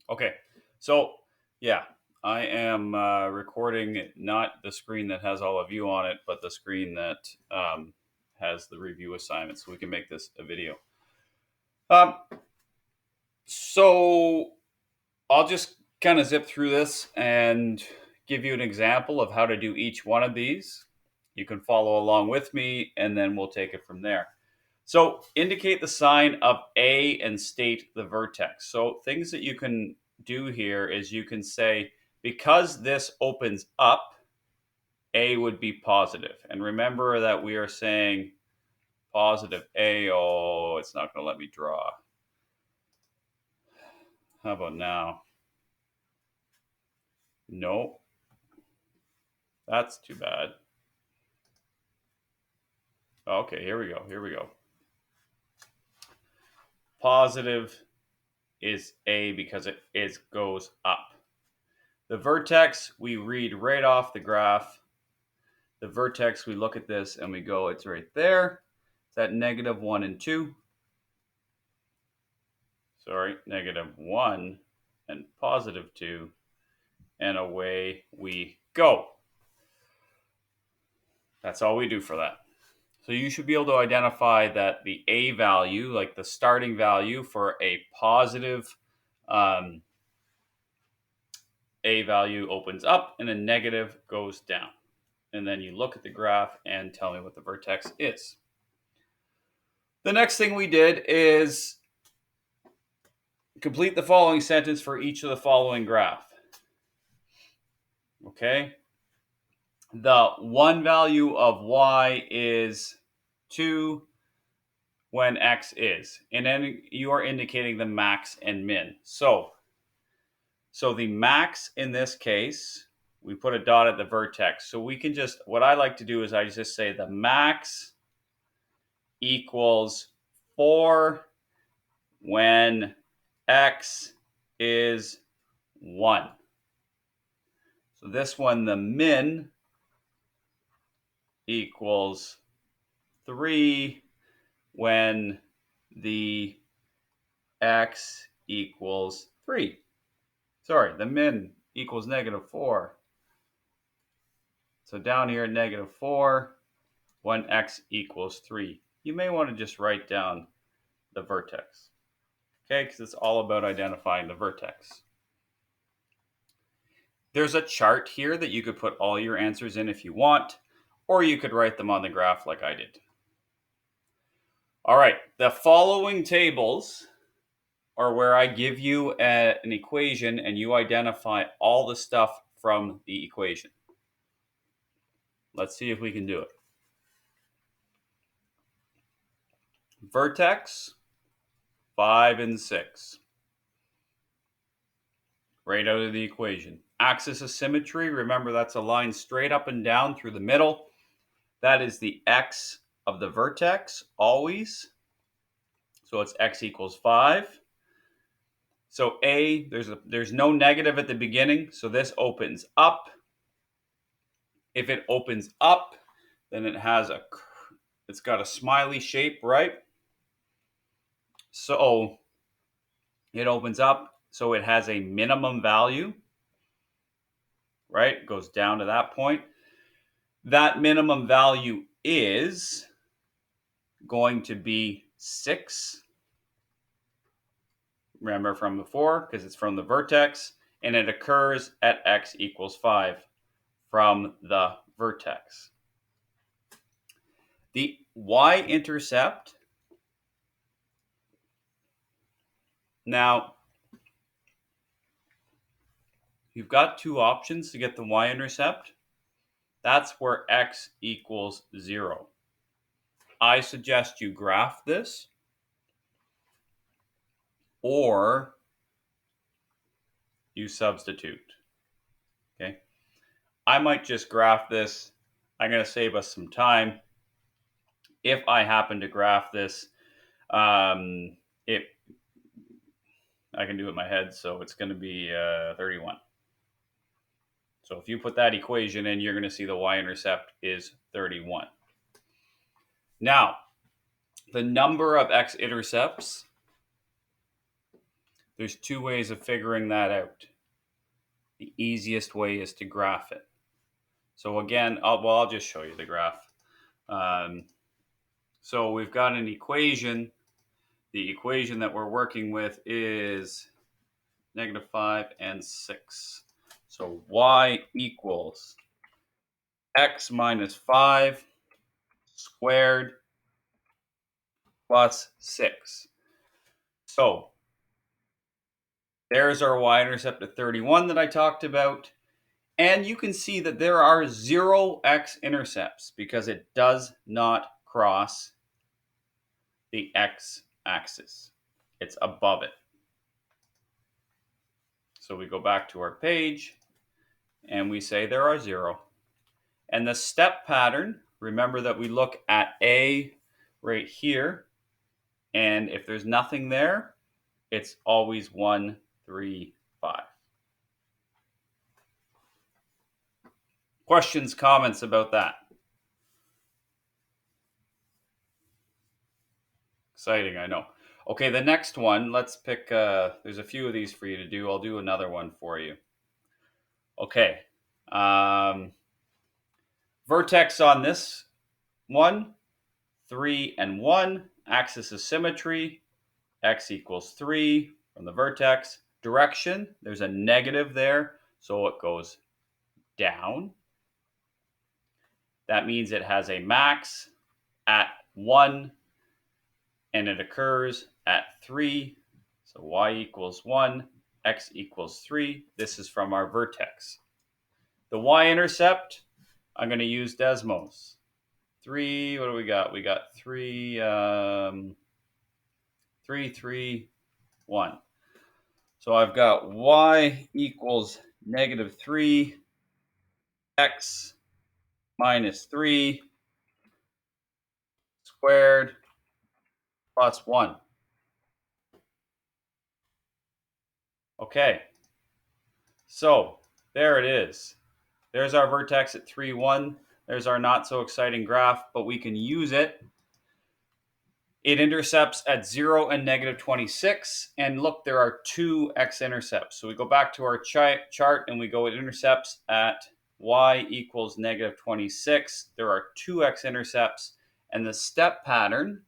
Okay, so yeah, I am recording not the screen that has all of you on it, but the screen that has the review assignment, so we can make this a video. Um, so I'll just kind of zip through this and give you an example of how to do each one of these. You can follow along with me, and then we'll take it from there. So indicate the sign of A and state the vertex. So things that you can do here is you can say, because this opens up, A would be positive. And remember that we are saying positive A. Oh, it's not going to let me draw. How about now? No, that's too bad. Okay, here we go. Here we go. Positive is A because it goes up. The vertex, we read right off the graph. The vertex, we look at this and we go, it's right there. It's at negative 1 and 2. Sorry, negative 1 and positive 2. And away we go. That's all we do for that. So you should be able to identify that the A value, like the starting value for a positive A value opens up and a negative goes down. And then you look at the graph and tell me what the vertex is. The next thing we did is complete the following sentence for each of the following graph. Okay. The one value of y is 2 when x is. And then you are indicating the max and min. So the max in this case, we put a dot at the vertex. So we can just, what I like to do is I just say the max equals 4 when x is 1. So this one, the min equals 3 when the x equals 3. Sorry, the min equals negative 4. So down here, negative 4 when x equals 3. You may want to just write down the vertex, okay, because it's all about identifying the vertex. There's a chart here that you could put all your answers in if you want, or you could write them on the graph like I did. All right, the following tables are where I give you an equation and you identify all the stuff from the equation. Let's see if we can do it. Vertex, 5 and 6. Right out of the equation. Axis of symmetry, remember that's a line straight up and down through the middle. That is the x of the vertex, always. So it's x equals 5. So A, there's no negative at the beginning, so this opens up. If it opens up, then it's got a smiley shape, right? So it opens up, so it has a minimum value, right? It goes down to that point. That minimum value is going to be 6. Remember from before, because it's from the vertex, and it occurs at x equals 5 from the vertex. The y-intercept, now you've got two options to get the y-intercept. That's where x equals 0. I suggest you graph this, or you substitute. Okay. I might just graph this. I'm going to save us some time. If I happen to graph this, I can do it in my head, so it's going to be 31. So if you put that equation in, you're going to see the y-intercept is 31. Now, the number of x-intercepts There's two ways of figuring that out. The easiest way is to graph it. So again, I'll just show you the graph. So we've got an equation. The equation that we're working with is -5 and 6. So y equals x minus 5 squared plus 6. So there's our y-intercept at 31 that I talked about. And you can see that there are 0 x-intercepts because it does not cross the x-axis. It's above it. So we go back to our page and we say there are 0. And the step pattern, remember that we look at A right here. And if there's nothing there, it's always 1, 3, 5. Questions, comments about that? Exciting, I know. Okay, the next one, let's pick, there's a few of these for you to do. I'll do another one for you. Okay. Vertex on this one, 3 and 1. Axis of symmetry, x equals 3 from the vertex. Direction, there's a negative there, so it goes down. That means it has a max at 1 and it occurs at 3. So y equals 1, x equals 3. This is from our vertex. The y-intercept, I'm going to use Desmos. 3, what do we got? We got 3, 3, 3, 1. So I've got y equals -3, x minus 3 squared plus 1. Okay, so there it is. There's our vertex at 3, 1. There's our not so exciting graph, but we can use it. It intercepts at 0 and -26. And look, there are 2 x-intercepts. So we go back to our chart and we go, it intercepts at y equals -26. There are 2 x-intercepts. And the step pattern,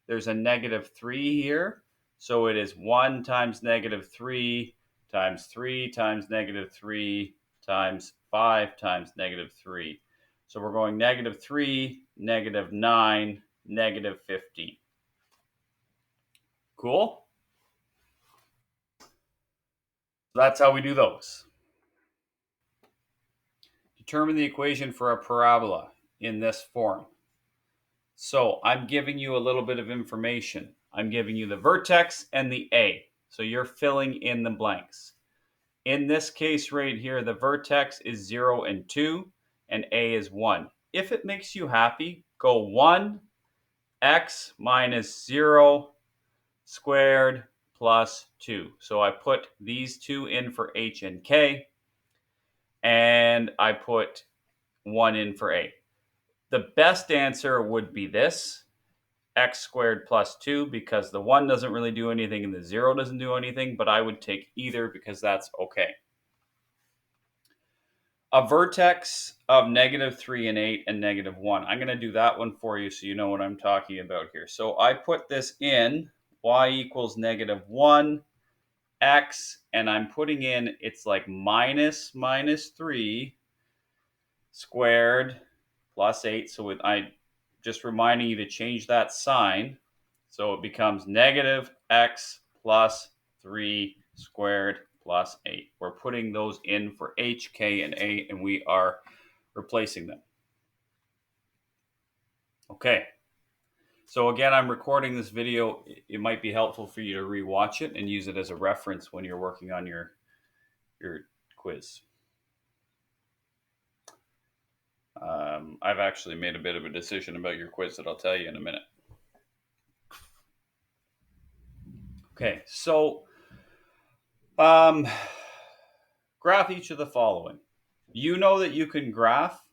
there's a -3 here. So it is 1 times -3 times 3 times -3 times 5 times -3. So we're going -3, -9, -15. Cool? That's how we do those. Determine the equation for a parabola in this form. So I'm giving you a little bit of information. I'm giving you the vertex and the A. So you're filling in the blanks. In this case right here, the vertex is 0 and 2, and A is 1. If it makes you happy, go 1 x minus 0 squared plus 2. So I put these two in for h and k, and I put 1 in for a. The best answer would be this, x squared plus 2, because the 1 doesn't really do anything and the 0 doesn't do anything, but I would take either because that's okay. A vertex of -3 and 8 and -1. I'm going to do that one for you so you know what I'm talking about here. So I put this in, y equals -1, x, and I'm putting in, it's like -3 squared plus 8. So I just reminding you to change that sign. So it becomes -x plus 3 squared plus 8. We're putting those in for h, k, and a, and we are replacing them. Okay. So again, I'm recording this video. It might be helpful for you to rewatch it and use it as a reference when you're working on your quiz. I've actually made a bit of a decision about your quiz that I'll tell you in a minute. Okay, so graph each of the following. You know that you can graph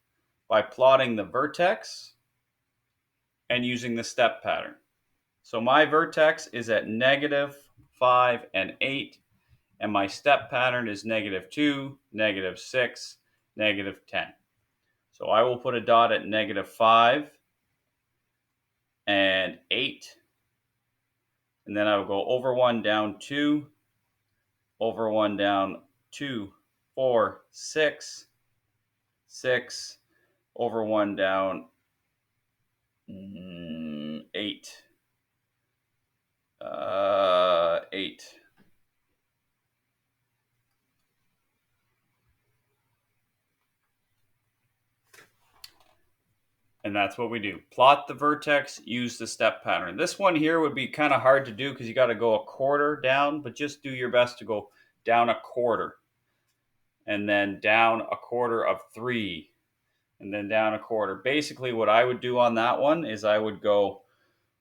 by plotting the vertex and using the step pattern. So my vertex is at 5, and 8. And my step pattern is -2, -6, -10. So I will put a dot at -5 and 8. And then I will go over 1, down 2, over 1, down 2, 4, 6, 6, over 1, down 8, 8. And that's what we do. Plot the vertex, use the step pattern. This one here would be kind of hard to do because you got to go a quarter down, but just do your best to go down a quarter. And then down a quarter of 3. And then down a quarter. Basically, what I would do on that one is I would go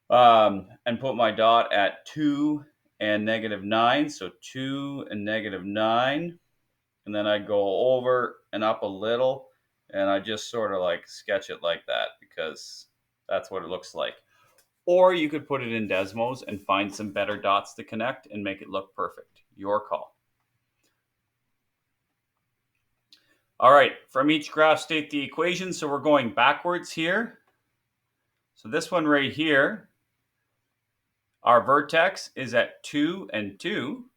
and put my dot at 2 and -9. So 2 and -9. And then I go over and up a little. And I just sort of like sketch it like that because that's what it looks like. Or you could put it in Desmos and find some better dots to connect and make it look perfect. Your call. All right, from each graph, state the equation. So we're going backwards here. So this one right here, our vertex is at 2 and 2.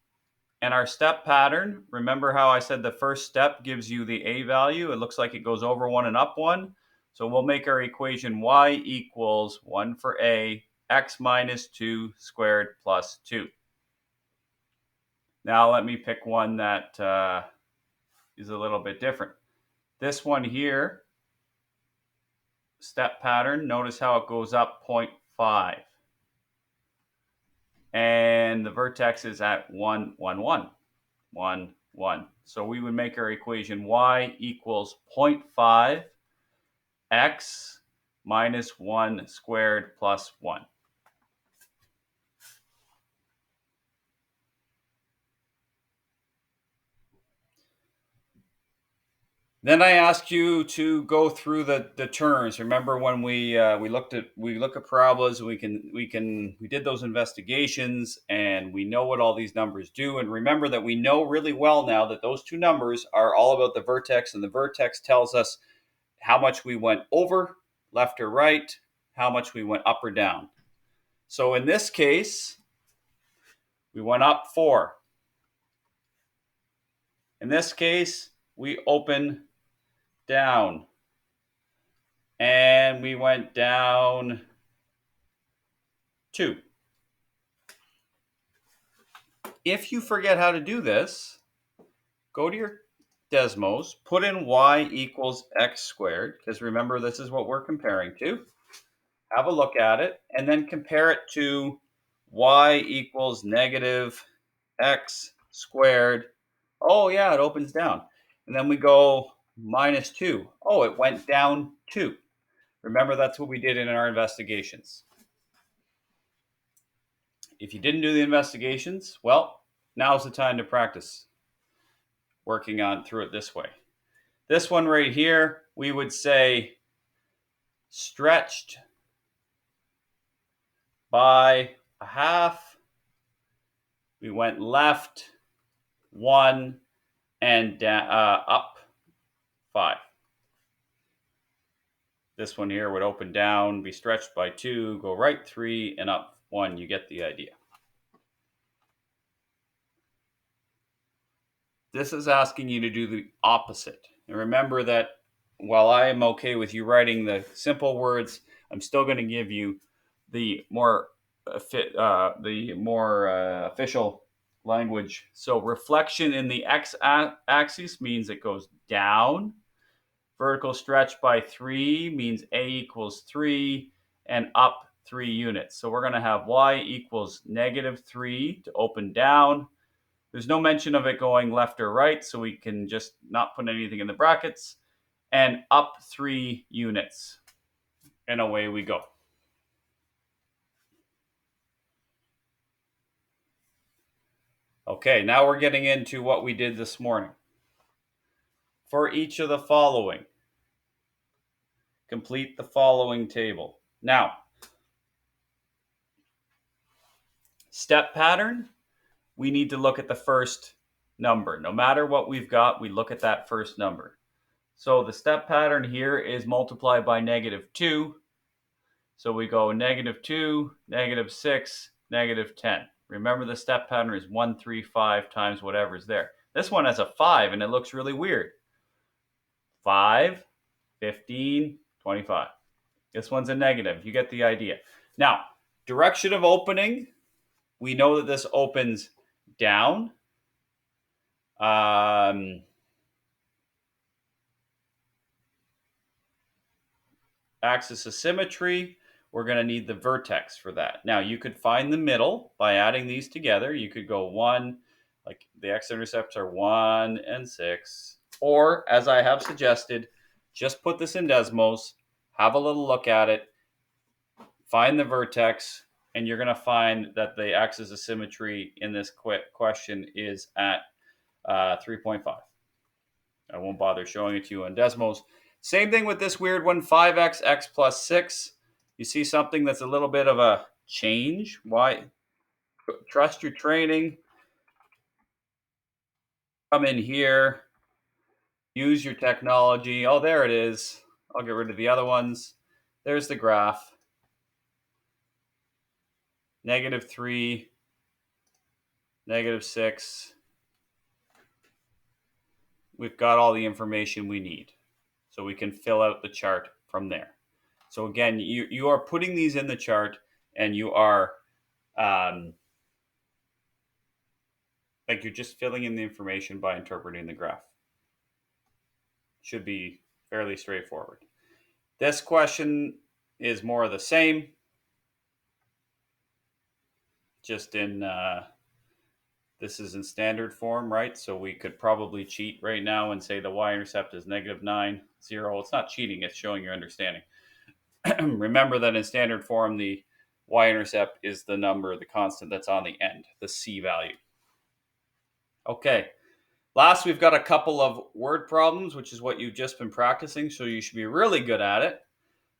And our step pattern, remember how I said the first step gives you the a value? It looks like it goes over 1 and up 1. So we'll make our equation y equals 1 for a, x minus 2 squared plus 2. Now let me pick one that is a little bit different. This one here, step pattern, notice how it goes up 0.5. And the vertex is at 1, 1, 1. 1, 1. So we would make our equation y equals 0.5 x minus 1 squared plus 1. Then I asked you to go through the terms. Remember when we look at parabolas, we did those investigations and we know what all these numbers do. And remember that we know really well now that those two numbers are all about the vertex, and the vertex tells us how much we went over, left or right, how much we went up or down. So in this case, we went up 4. In this case, we open down. And we went down 2. If you forget how to do this, go to your Desmos, put in y equals x squared, because remember this is what we're comparing to. Have a look at it, and then compare it to y equals negative x squared. Oh yeah, it opens down. And then we go minus 2. Oh, it went down 2. Remember, that's what we did in our investigations. If you didn't do the investigations, well, now's the time to practice working on through it this way. This one right here, we would say stretched by a half. We went left 1 and up 5. This one here would open down, be stretched by 2, go right 3, and up 1. You get the idea. This is asking you to do the opposite. And remember that while I am okay with you writing the simple words, I'm still going to give you the more official language. So reflection in the x-axis means it goes down. Vertical stretch by 3 means a equals 3 and up 3 units. So we're going to have y equals -3 to open down. There's no mention of it going left or right, so we can just not put anything in the brackets. And up 3 units. And away we go. Okay, now we're getting into what we did this morning. For each of the following, complete the following table. Now, step pattern, we need to look at the first number. No matter what we've got, we look at that first number. So the step pattern here is multiply by -2. So we go -2, -6, -10. Remember the step pattern is 1, 3, 5 times whatever's there. This one has a 5 and it looks really weird. 5, 15, 25. This one's a negative. You get the idea. Now, direction of opening, we know that this opens down. Axis of symmetry, we're going to need the vertex for that. Now, you could find the middle by adding these together. You could go 1, like the x-intercepts are 1 and 6. Or, as I have suggested, just put this in Desmos, have a little look at it, find the vertex, and you're going to find that the axis of symmetry in this question is at 3.5. I won't bother showing it to you on Desmos. Same thing with this weird one, 5x, x plus 6. You see something that's a little bit of a change. Why? Trust your training. Come in here. Use your technology. Oh, there it is. I'll get rid of the other ones. There's the graph. -3, -6. We've got all the information we need. So we can fill out the chart from there. So again, you are putting these in the chart and you are like you're just filling in the information by interpreting the graph. Should be fairly straightforward. This question is more of the same, just in this is in standard form, right? So we could probably cheat right now and say the y-intercept is -9, 0. It's not cheating, it's showing your understanding. Remember that in standard form, the y-intercept is the number, the constant that's on the end, the c value. Okay. Last, we've got a couple of word problems, which is what you've just been practicing, so you should be really good at it.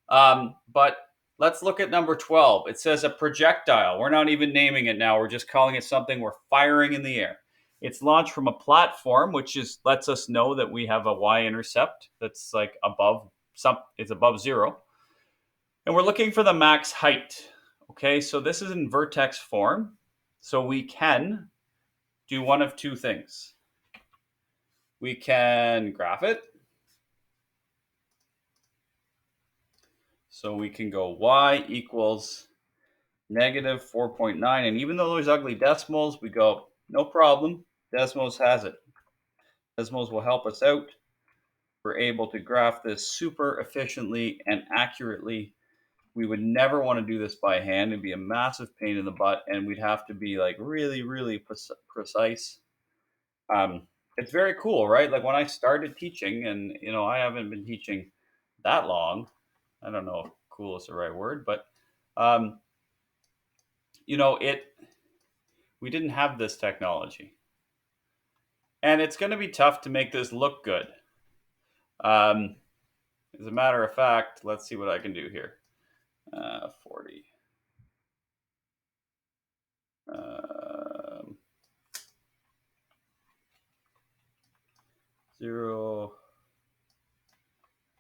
But let's look at number 12. It says a projectile. We're not even naming it now. We're just calling it something we're firing in the air. It's launched from a platform, which lets us know that we have a y-intercept that's like above it's above 0. And we're looking for the max height. Okay, so this is in vertex form. So we can do one of two things. We can graph it. So we can go y equals -4.9. And even though there's ugly decimals, we go, no problem. Desmos has it. Desmos will help us out. We're able to graph this super efficiently and accurately. We would never want to do this by hand. It'd be a massive pain in the butt, and we'd have to be like really, really precise. It's very cool, right? Like when I started teaching, and I haven't been teaching that long. I don't know if cool is the right word, but we didn't have this technology, and it's going to be tough to make this look good. As a matter of fact, let's see what I can do here. 40. 0,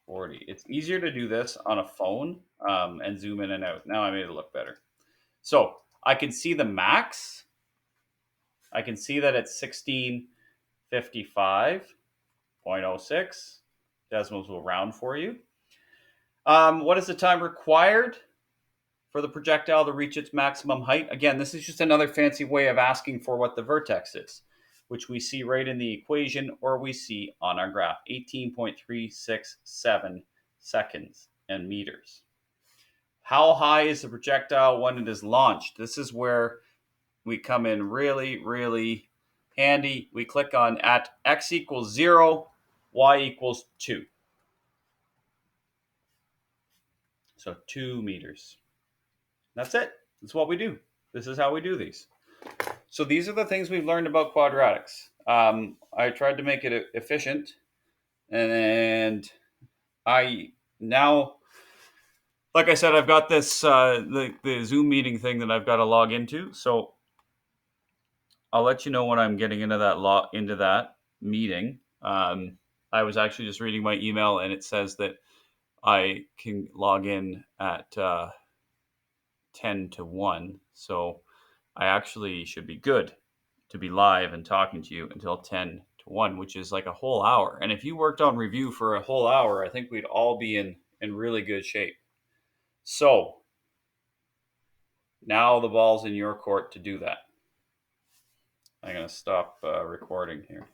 40. It's easier to do this on a phone and zoom in and out. Now I made it look better. So I can see the max. I can see that it's 1655.06. Desmos will round for you. What is the time required for the projectile to reach its maximum height? Again, this is just another fancy way of asking for what the vertex is, which we see right in the equation or we see on our graph, 18.367 seconds and meters. How high is the projectile when it is launched? This is where we come in really, really handy. We click on at x equals 0, y equals 2. So 2 meters. That's it. That's what we do. This is how we do these. So these are the things we've learned about quadratics. I tried to make it efficient, and I now, like I said, I've got this the Zoom meeting thing that I've got to log into. So I'll let you know when I'm getting into that meeting. I was actually just reading my email, and it says that I can log in at 10 to 1. So I actually should be good to be live and talking to you until 10 to 1, which is like a whole hour. And if you worked on review for a whole hour, I think we'd all be in really good shape. So now the ball's in your court to do that. I'm going to stop recording here.